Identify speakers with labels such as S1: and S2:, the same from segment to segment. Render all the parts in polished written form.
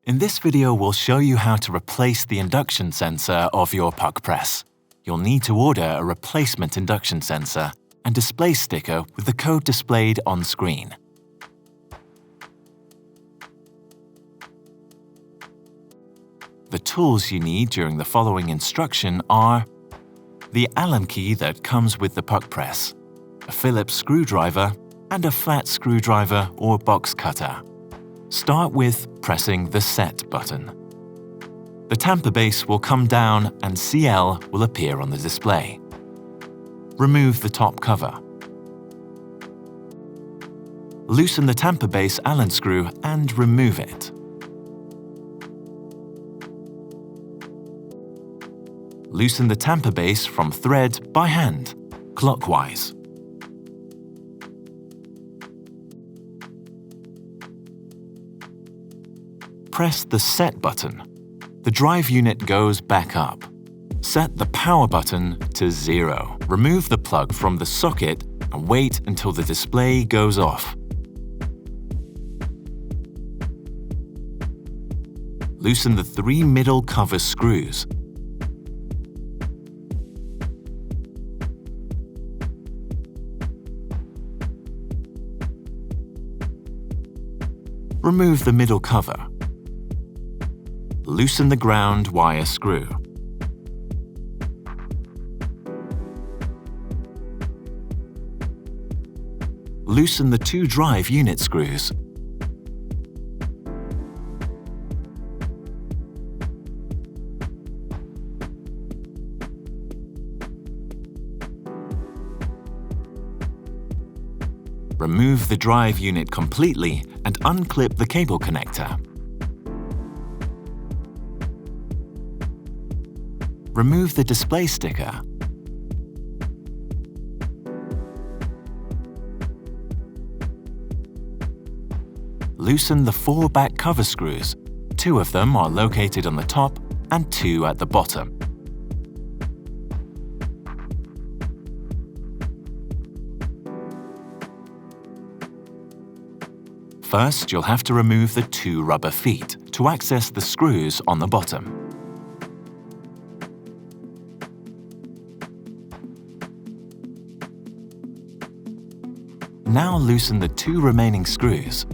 S1: In this video, we'll show you how to replace the induction sensor of your PUQ press. You'll need to order a replacement induction sensor and display sticker with the code displayed on screen. The tools you need during the following instruction are the Allen key that comes with the PUQ press, a Phillips screwdriver, and a flat screwdriver or box cutter. Start with pressing the Set button. The tamper base will come down and CL will appear on the display. Remove the top cover. Loosen the tamper base Allen screw and remove it. Loosen the tamper base from thread by hand, clockwise. Press the Set button. The drive unit goes back up. Set the power button to 0. Remove the plug from the socket and wait until the display goes off. Loosen the 3 middle cover screws. Remove the middle cover. Loosen the ground wire screw. Loosen the 2 drive unit screws. Remove the drive unit completely and unclip the cable connector. Remove the display sticker. Loosen the 4 back cover screws. 2 of them are located on the top and 2 at the bottom. First, you'll have to remove the 2 rubber feet to access the screws on the bottom. Now loosen the 2 remaining screws.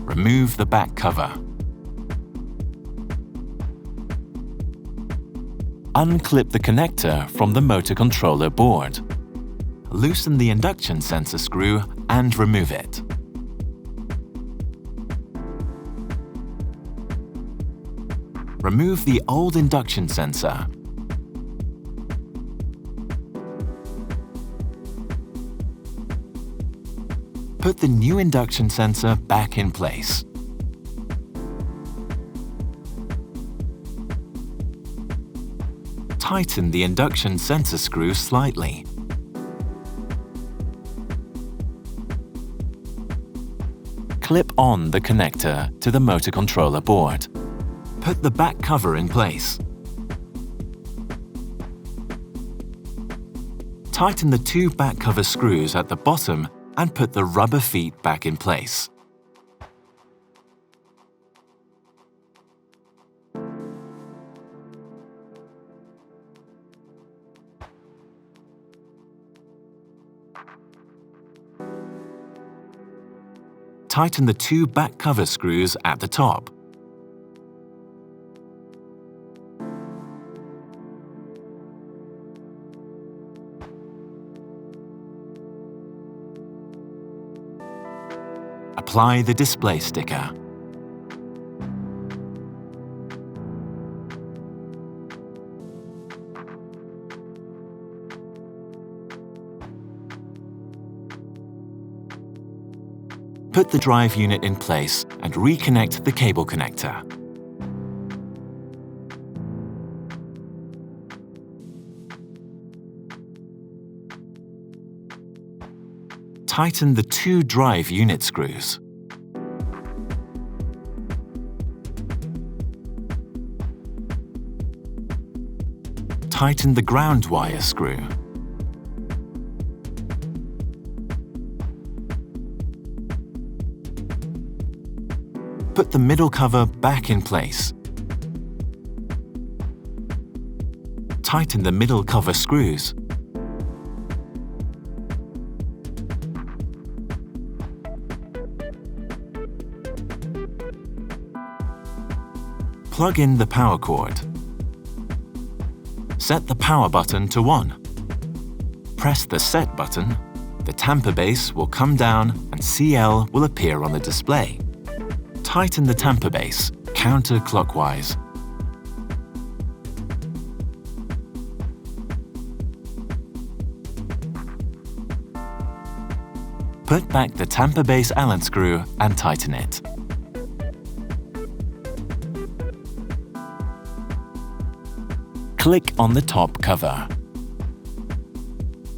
S1: Remove the back cover. Unclip the connector from the motor controller board. Loosen the induction sensor screw and remove it. Remove the old induction sensor. Put the new induction sensor back in place. Tighten the induction sensor screw slightly. Clip on the connector to the motor controller board. Put the back cover in place. Tighten the 2 back cover screws at the bottom and put the rubber feet back in place. Tighten the 2 back cover screws at the top. Apply the display sticker. Put the drive unit in place and reconnect the cable connector. Tighten the 2 drive unit screws. Tighten the ground wire screw. Put the middle cover back in place. Tighten the middle cover screws. Plug in the power cord. Set the power button to 1. Press the Set button. The tamper base will come down and CL will appear on the display. Tighten the tamper base counterclockwise. Put back the tamper base Allen screw and tighten it. Click on the top cover.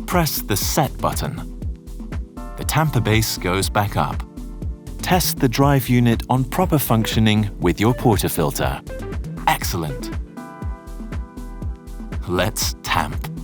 S1: Press the Set button. The tamper base goes back up. Test the drive unit on proper functioning with your portafilter. Excellent! Let's tamp.